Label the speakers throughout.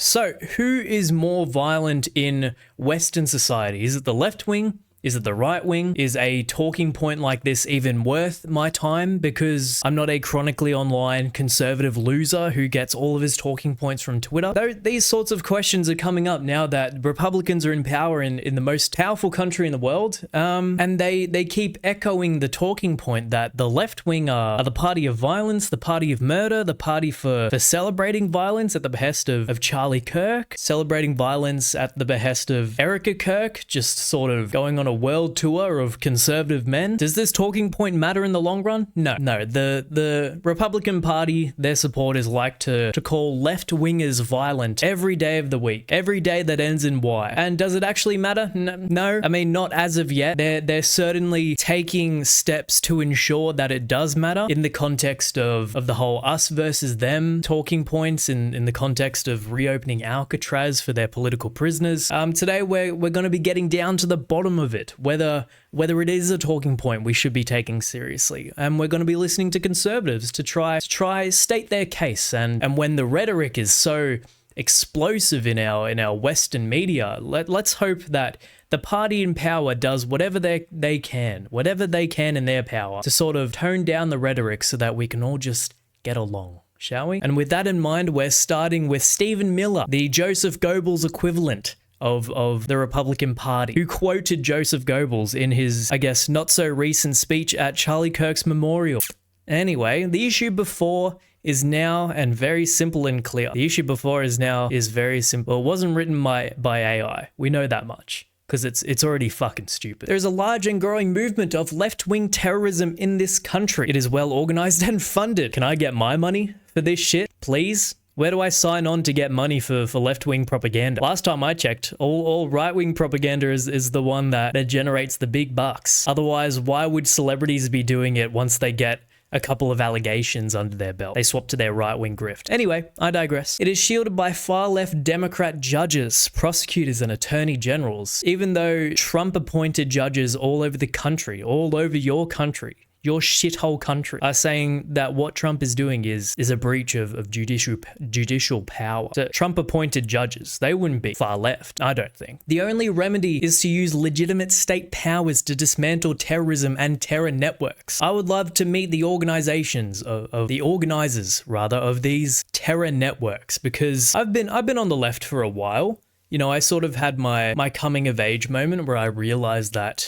Speaker 1: So, who is more violent in Western society? Is it the left wing? Is it the right wing? Is a talking point like this even worth my time? Because I'm not a chronically online conservative loser who gets all of his talking points from Twitter. Though these sorts of questions are coming up now that Republicans are in power in the most powerful country in the world. And they keep echoing the talking point that the left wing are the party of violence, the party of murder, the party for celebrating violence at the behest of Charlie Kirk, celebrating violence at the behest of Erica Kirk, just sort of going on a world tour of conservative men. Does this talking point matter in the long run? No. The Republican Party, their supporters like to call left-wingers violent every day of the week, every day that ends in Y. And does it actually matter? No. I mean, not as of yet. They're certainly taking steps to ensure that it does matter in the context of the whole us versus them talking points, in the context of reopening Alcatraz for their political prisoners. Today we're going to be getting down to the bottom of it, whether it is a talking point we should be taking seriously. And we're going to be listening to conservatives to try state their case. And when the rhetoric is so explosive in our Western media, let's hope that the party in power does whatever they can in their power to sort of tone down the rhetoric so that we can all just get along. Shall we? And with that in mind, we're starting with Stephen Miller, the Joseph Goebbels equivalent of the Republican Party, who quoted Joseph Goebbels in his, I guess, not so recent speech at Charlie Kirk's memorial. Anyway, the issue before is now, and very simple and clear. The issue before is very simple. It wasn't written by AI. We know that much, because it's already fucking stupid. There's a large and growing movement of left-wing terrorism in this country. It is well organized and funded. Can I get my money for this shit, please? Where do I sign on to get money for left-wing propaganda? Last time I checked, all right-wing propaganda is the one that generates the big bucks. Otherwise, why would celebrities be doing it once they get a couple of allegations under their belt? They swap to their right-wing grift. Anyway, I digress. It is shielded by far-left Democrat judges, prosecutors, and attorney generals, even though Trump appointed judges all over the country, all over your country, your shithole country, are saying that what Trump is doing is a breach of judicial power. So Trump appointed judges. They wouldn't be far left, I don't think. The only remedy is to use legitimate state powers to dismantle terrorism and terror networks. I would love to meet the organizations of the organizers, rather, of these terror networks, because I've been on the left for a while. You know, I sort of had my coming of age moment where I realized that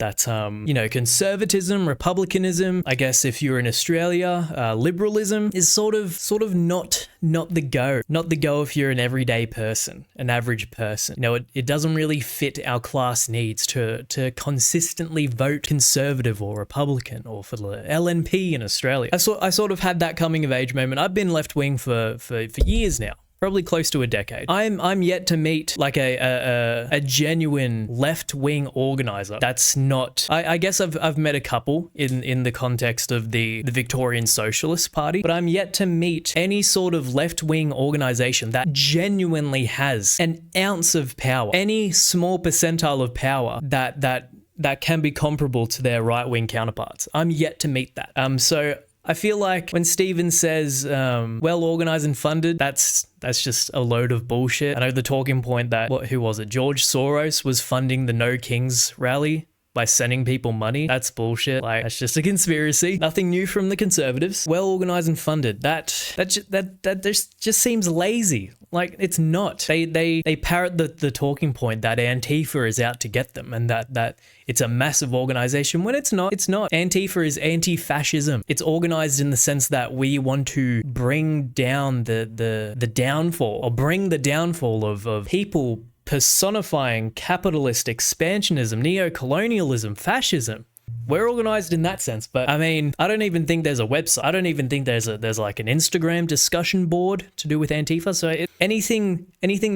Speaker 1: conservatism, republicanism, I guess if you're in Australia, liberalism is sort of not the go. Not the go if you're an everyday person, an average person. You know, it doesn't really fit our class needs to consistently vote conservative or Republican or for the LNP in Australia. I sort of had that coming of age moment. I've been left wing for years now. Probably close to a decade. I'm yet to meet like a genuine left-wing organizer. That's not. I guess I've met a couple in the context of the Victorian Socialist Party, but I'm yet to meet any sort of left-wing organization that genuinely has an ounce of power, any small percentile of power that can be comparable to their right-wing counterparts. I'm yet to meet that. So I feel like when Stephen says well organized and funded, that's just a load of bullshit. I know the talking point that who was it? George Soros was funding the No Kings rally by sending people money. That's bullshit. Like, that's just a conspiracy. Nothing new from the conservatives. Well organized and funded. That just seems lazy. Like, it's not. They parrot the talking point that Antifa is out to get them and that it's a massive organization when it's not. It's not. Antifa is anti-fascism. It's organized in the sense that we want to bring down the downfall, or bring the downfall of people personifying capitalist expansionism, neo-colonialism, fascism. We're organized in that sense, but I mean, I don't even think there's a website. I don't even think there's like an Instagram discussion board to do with Antifa. So anything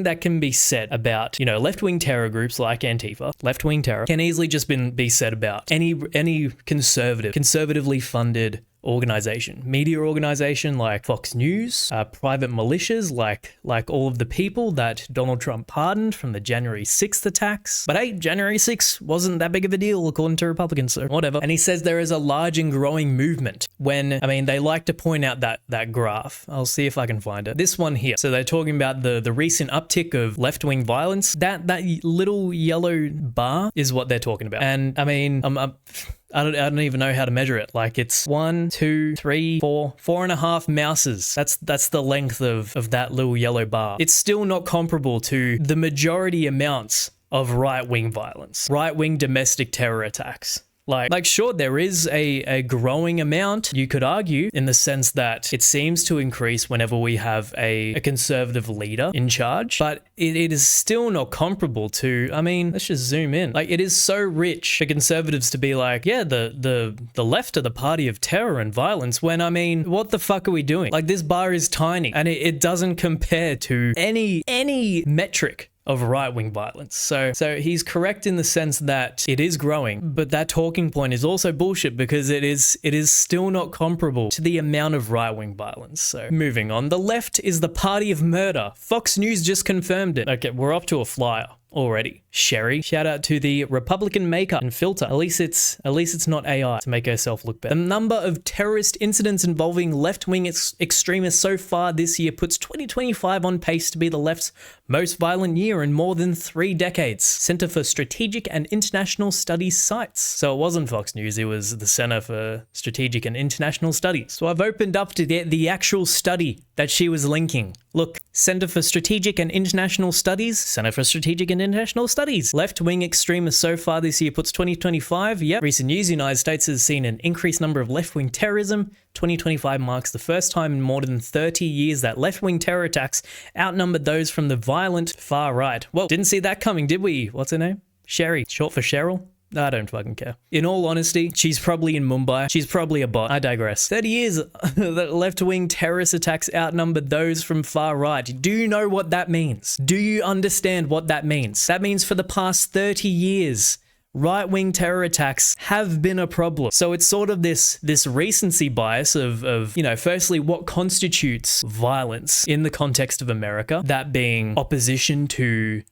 Speaker 1: that can be said about, you know, left-wing terror groups like Antifa, left-wing terror, can easily just be said about any conservatively funded organization, media organization like Fox News, private militias like all of the people that Donald Trump pardoned from the January 6th attacks. But hey, January 6th wasn't that big of a deal according to Republicans, so whatever. And he says there is a large and growing movement when, I mean, they like to point out that graph. I'll see if I can find it. This one here. So they're talking about the recent recent uptick of left-wing violence, that little yellow bar is what they're talking about. And I mean, I don't even know how to measure it. Like it's 1, 2, 3, 4, 4.5 mouses. That's the length of that little yellow bar. It's still not comparable to the majority amounts of right-wing violence, right-wing domestic terror attacks. Like sure, there is a growing amount, you could argue, in the sense that it seems to increase whenever we have a conservative leader in charge, but it is still not comparable to, I mean, let's just zoom in. Like, it is so rich for conservatives to be like, yeah, the left are the party of terror and violence, when, I mean, what the fuck are we doing? Like, this bar is tiny, and it doesn't compare to any metric of right-wing violence. So he's correct in the sense that it is growing, but that talking point is also bullshit because it is still not comparable to the amount of right-wing violence. So moving on, the left is the party of murder. Fox News just confirmed it. Okay, we're up to a flyer already. Sherry, shout out to the Republican maker and filter. At least it's not AI to make herself look better. The number of terrorist incidents involving left-wing extremists so far this year puts 2025 on pace to be the left's most violent year in more than 3 decades. Center for Strategic and International Studies cites. So it wasn't Fox News, it was the Center for Strategic and International Studies. So I've opened up to the actual study that she was linking. Look, Center for Strategic and International Studies, Center for Strategic and International Studies. Left-wing extremists so far this year puts 2025, yep. Recent news, United States has seen an increased number of left-wing terrorism. 2025 marks the first time in more than 30 years that left-wing terror attacks outnumbered those from the violent far right. Well, didn't see that coming, did we? What's her name? Sherry, short for Cheryl? I don't fucking care. In all honesty, she's probably in Mumbai. She's probably a bot. I digress. 30 years that left-wing terrorist attacks outnumbered those from far right. Do you know what that means? Do you understand what that means? That means for the past 30 years, right-wing terror attacks have been a problem. So it's sort of this recency bias of, you know, firstly, what constitutes violence in the context of America, that being opposition to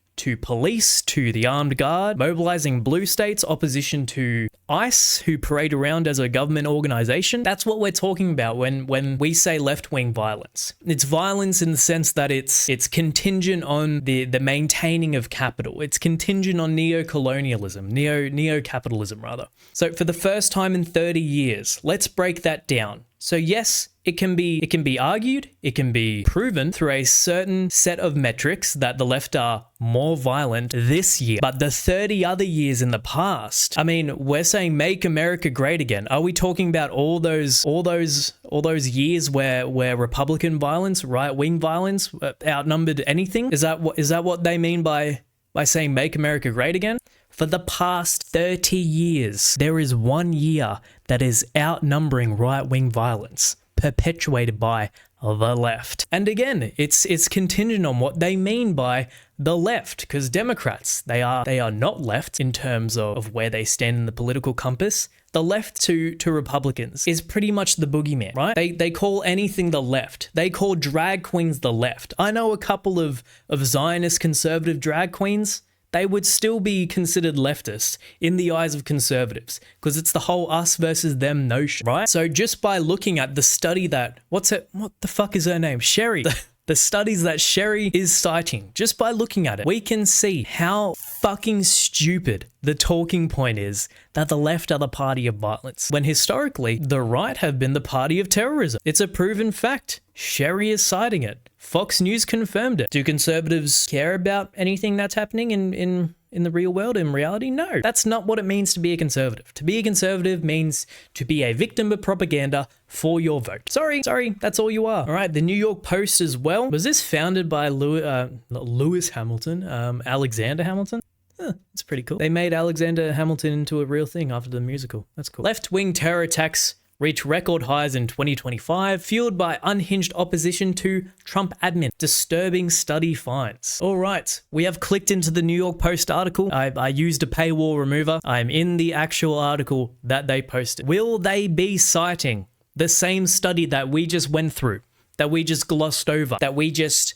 Speaker 1: police, to the armed guard, mobilizing blue states, opposition to ICE, who parade around as a government organization. That's what we're talking about when we say left-wing violence. It's violence in the sense that it's contingent on the maintaining of capital. It's contingent on neo-colonialism, neo-capitalism rather. So for the first time in 30 years, let's break that down. So yes, it can be argued, it can be proven through a certain set of metrics that the left are more violent this year. But the 30 other years in the past, I mean, we're saying make America great again. Are we talking about all those years where Republican violence, right-wing violence outnumbered anything? Is that what they mean by saying make America great again? For the past 30 years, there is 1 year that is outnumbering right-wing violence, perpetuated by the left. And again, it's contingent on what they mean by the left, because Democrats, they are not left in terms of where they stand in the political compass. The left to Republicans is pretty much the boogeyman, right? They call anything the left. They call drag queens the left. I know a couple of Zionist conservative drag queens. They would still be considered leftists in the eyes of conservatives because it's the whole us versus them notion, right? So just by looking at the study that, what the fuck is her name? Sherry. The studies that Sherry is citing, just by looking at it, we can see how fucking stupid the talking point is that the left are the party of violence, when historically, the right have been the party of terrorism. It's a proven fact. Sherry is citing it. Fox News confirmed it. Do conservatives care about anything that's happening in the real world, in reality? No, that's not what it means to be a conservative. To be a conservative means to be a victim of propaganda for your vote. Sorry, that's all you are. All right, the New York Post as well. Was this founded by Lewis Hamilton, Alexander Hamilton? It's pretty cool. They made Alexander Hamilton into a real thing after the musical. That's cool. Left-wing terror attacks reach record highs in 2025, fueled by unhinged opposition to Trump admin. Disturbing study finds. All right, we have clicked into the New York Post article. I used a paywall remover. I'm in the actual article that they posted. Will they be citing the same study that we just went through, that we just glossed over, that we just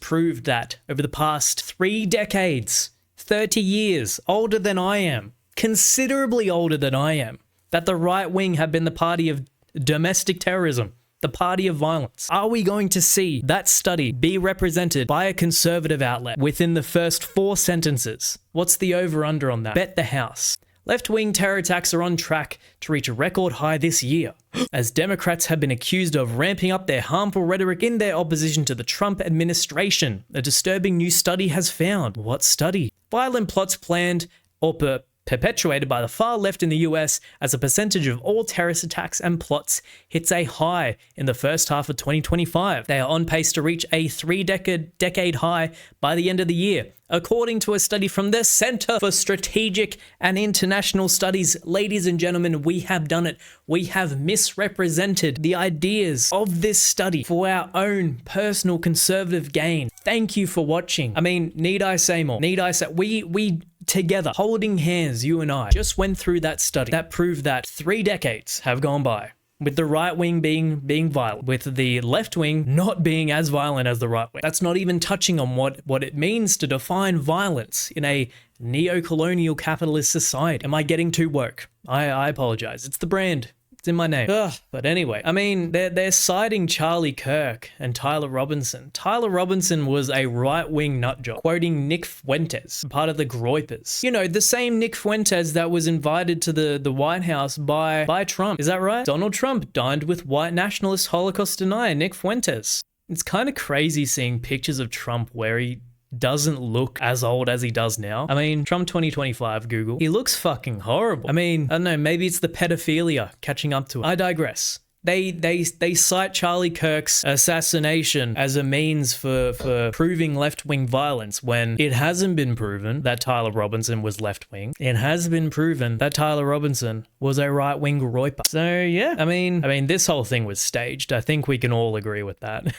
Speaker 1: proved that over the past 3 decades, 30 years, older than I am, considerably older than I am, that the right wing have been the party of domestic terrorism, the party of violence? Are we going to see that study be represented by a conservative outlet within the first 4 sentences? What's the over-under on that? Bet the house. Left-wing terror attacks are on track to reach a record high this year, as Democrats have been accused of ramping up their harmful rhetoric in their opposition to the Trump administration. A disturbing new study has found. What study? Violent plots planned or perpetuated by the far left in the US as a percentage of all terrorist attacks and plots hits a high in the first half of 2025. They are on pace to reach a 3-decade high by the end of the year, according to a study from the Center for Strategic and International Studies. Ladies and gentlemen, we have done it. We have misrepresented the ideas of this study for our own personal conservative gain. Thank you for watching. I mean, need I say more? Need I say we together, holding hands, you and I, just went through that study that proved that 3 decades have gone by with the right wing being violent, with the left wing not being as violent as the right wing. That's not even touching on what it means to define violence in a neo-colonial capitalist society. Am I getting too woke? I apologize. It's the brand. It's in my name. But anyway, I mean, they're citing Charlie Kirk and Tyler Robinson. Tyler Robinson was a right-wing nutjob, quoting Nick Fuentes, part of the Groypers. You know, the same Nick Fuentes that was invited to the White House by Trump. Is that right? Donald Trump dined with white nationalist Holocaust denier Nick Fuentes. It's kind of crazy seeing pictures of Trump where he doesn't look as old as he does now. I mean, Trump 2025, Google. He looks fucking horrible. I mean, I don't know, maybe it's the pedophilia catching up to him. I digress. They cite Charlie Kirk's assassination as a means for proving left-wing violence when it hasn't been proven that Tyler Robinson was left-wing. It has been proven that Tyler Robinson was a right-wing groyper. So yeah, I mean, this whole thing was staged. I think we can all agree with that.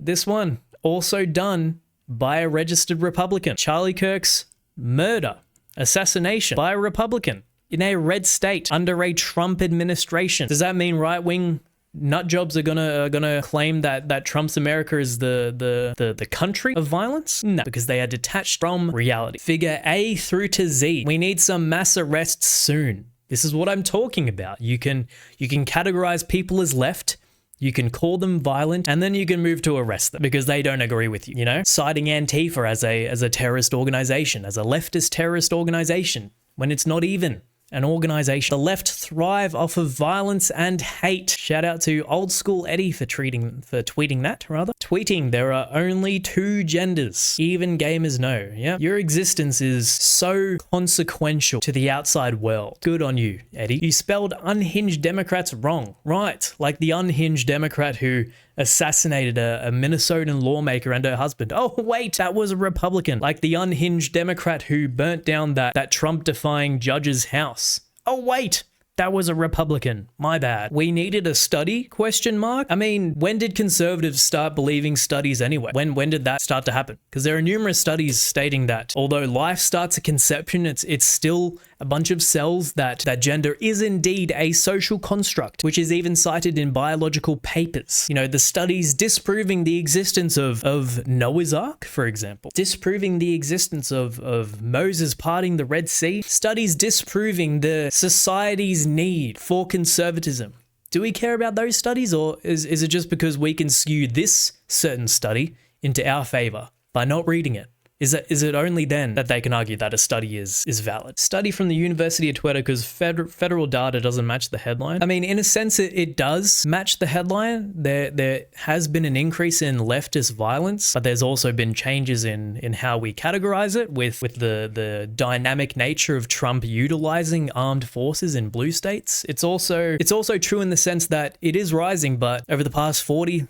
Speaker 1: This one, also done by a registered Republican. Charlie Kirk's murder, assassination by a Republican in a red state under a Trump administration. Does that mean right-wing nutjobs are gonna claim that Trump's America is the country of violence? No, because they are detached from reality. Figure A through to Z. We need some mass arrests soon. This is what I'm talking about. You can categorize people as left. You can call them violent, and then you can move to arrest them because they don't agree with you, you know? Citing Antifa as a terrorist organization, as a leftist terrorist organization, when it's not even an organization. The left thrive off of violence and hate. Shout out to old school Eddie for tweeting that. Tweeting, there are only 2 genders. Even gamers know. Yeah. Your existence is so consequential to the outside world. Good on you, Eddie. You spelled unhinged Democrats wrong. Right. Like the unhinged Democrat who assassinated a Minnesotan lawmaker and her husband. Oh, wait, that was a Republican. Like the unhinged Democrat who burnt down that Trump-defying judge's house. Oh, wait, that was a Republican. My bad. We needed a study? ? I mean, when did conservatives start believing studies anyway? When did that start to happen? Because there are numerous studies stating that although life starts at conception, it's still a bunch of cells that gender is indeed a social construct, which is even cited in biological papers. You know, the studies disproving the existence of Noah's Ark, for example, disproving the existence of Moses parting the Red Sea, studies disproving the society's need for conservatism. Do we care about those studies, or is it just because we can skew this certain study into our favor by not reading it? Is it only then that they can argue that a study is valid? Study from the University of Twitter because federal data doesn't match the headline. I mean, in a sense, it does match the headline. There has been an increase in leftist violence, but there's also been changes in how we categorize it with the dynamic nature of Trump utilizing armed forces in blue states. It's also true in the sense that it is rising, but over the past 40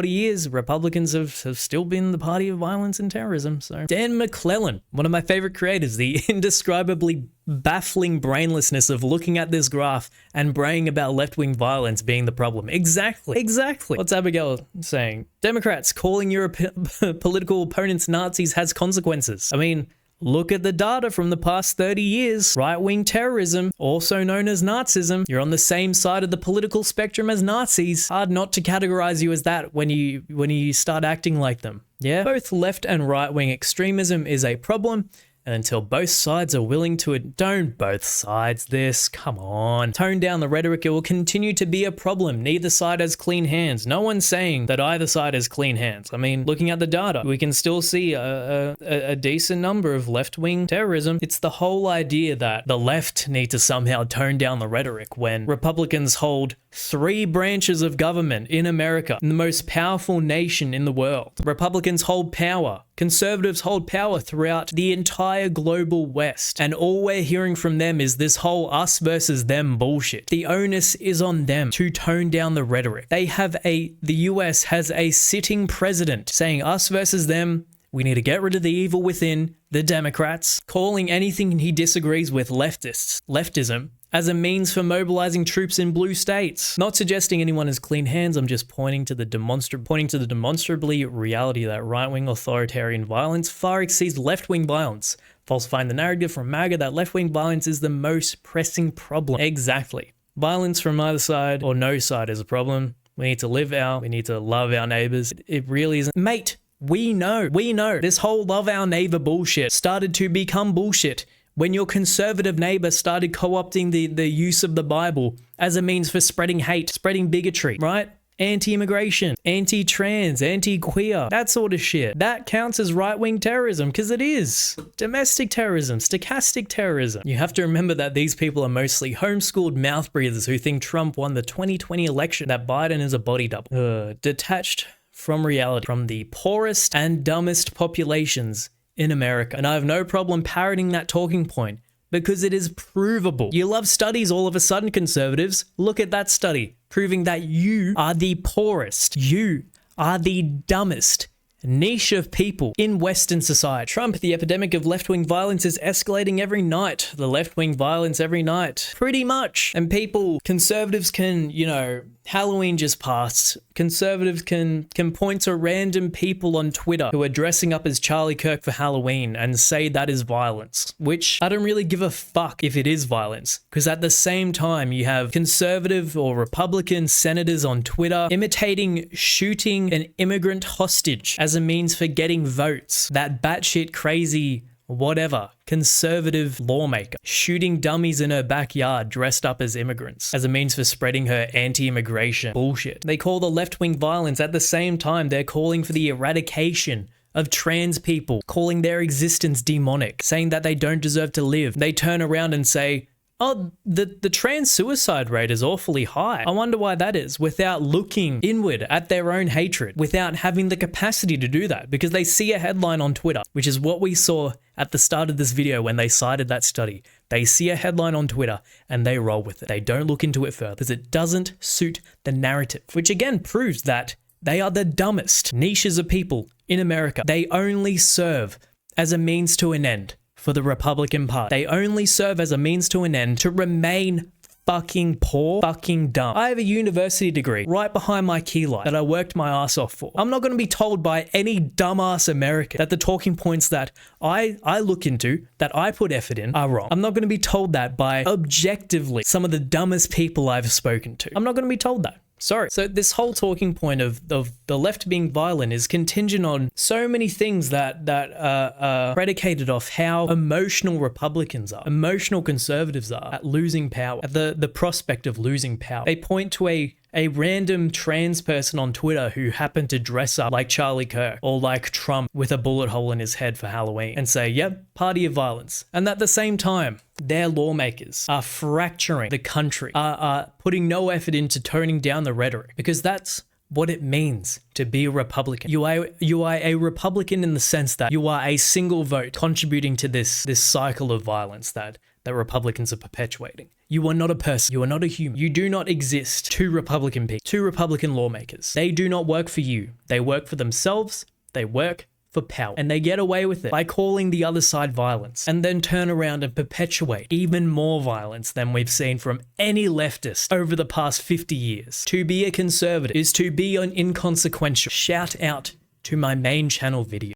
Speaker 1: years, Republicans have still been the party of violence and terrorism. So Dan McClellan, one of my favorite creators, the indescribably baffling brainlessness of looking at this graph and braying about left-wing violence being the problem. Exactly. What's Abigail saying? Democrats calling your political opponents Nazis has consequences. I mean, look at the data from the past 30 years. Right-wing terrorism, also known as Nazism. You're on the same side of the political spectrum as Nazis. Hard not to categorize you as that when you start acting like them. Yeah? Both left and right-wing extremism is a problem, And until both sides are willing to don't both sides this, come on. Tone down the rhetoric, it will continue to be a problem. Neither side has clean hands. No one's saying that either side has clean hands. I mean, looking at the data, we can still see a decent number of left-wing terrorism. It's the whole idea that the left need to somehow tone down the rhetoric when Republicans hold 3 branches of government in America, in the most powerful nation in the world. Republicans hold power. Conservatives hold power throughout the entire global West. And all we're hearing from them is this whole us versus them bullshit. The onus is on them to tone down the rhetoric. The US has a sitting president saying us versus them. We need to get rid of the evil within, the Democrats, calling anything he disagrees with leftism, as a means for mobilizing troops in blue states. Not suggesting anyone has clean hands, I'm just pointing to the demonstrably reality that right-wing authoritarian violence far exceeds left-wing violence, falsifying the narrative from MAGA that left-wing violence is the most pressing problem. Exactly. Violence from either side or no side is a problem. We need to live out, we need to love our neighbors. It really isn't. Mate, we know this whole love our neighbor bullshit started to become bullshit when your conservative neighbor started co-opting the use of the Bible as a means for spreading hate, spreading bigotry, right? Anti-immigration, anti-trans, anti-queer, that sort of shit. That counts as right-wing terrorism because it is. Domestic terrorism, stochastic terrorism. You have to remember that these people are mostly homeschooled mouth breathers who think Trump won the 2020 election, that Biden is a body double. Detached from reality, from the poorest and dumbest populations in America. And I have no problem parroting that talking point because it is provable. You love studies all of a sudden, conservatives. Look at that study proving that you are the poorest. You are the dumbest niche of people in Western society. Trump, the epidemic of left-wing violence is escalating every night. The left-wing violence every night. Pretty much. And conservatives can, Halloween just passed. Conservatives can point to random people on Twitter who are dressing up as Charlie Kirk for Halloween and say that is violence, which I don't really give a fuck if it is violence, because at the same time you have conservative or Republican senators on Twitter imitating shooting an immigrant hostage as a means for getting votes. That batshit crazy whatever conservative lawmaker shooting dummies in her backyard dressed up as immigrants as a means for spreading her anti-immigration bullshit. They call the left-wing violence. At the same time, they're calling for the eradication of trans people, calling their existence demonic, saying that they don't deserve to live. They turn around and say, oh, the trans suicide rate is awfully high. I wonder why that is, without looking inward at their own hatred, without having the capacity to do that, because they see a headline on Twitter, which is what we saw at the start of this video when they cited that study. They see a headline on Twitter and they roll with it. They don't look into it further because it doesn't suit the narrative, which again proves that they are the dumbest niches of people in America. They only serve as a means to an end for the Republican Party. They only serve as a means to an end to remain fucking poor, fucking dumb. I have a university degree right behind my key light that I worked my ass off for. I'm not going to be told by any dumbass American that the talking points that I look into, that I put effort in, are wrong. I'm not going to be told that by objectively some of the dumbest people I've spoken to. I'm not going to be told that. Sorry. So this whole talking point of the left being violent is contingent on so many things that are predicated off how emotional Republicans are, emotional conservatives are at losing power, at the prospect of losing power. They point to a random trans person on Twitter who happened to dress up like Charlie Kirk or like Trump with a bullet hole in his head for Halloween and say, yep, party of violence. And at the same time, their lawmakers are fracturing the country, are putting no effort into toning down the rhetoric, because that's what it means to be a Republican. You are a Republican in the sense that you are a single vote contributing to this cycle of violence that Republicans are perpetuating. You are not a person. You are not a human. You do not exist to Republican people, to Republican lawmakers. They do not work for you. They work for themselves. They work for power. And they get away with it by calling the other side violence and then turn around and perpetuate even more violence than we've seen from any leftist over the past 50 years. To be a conservative is to be inconsequential. Shout out to my main channel video.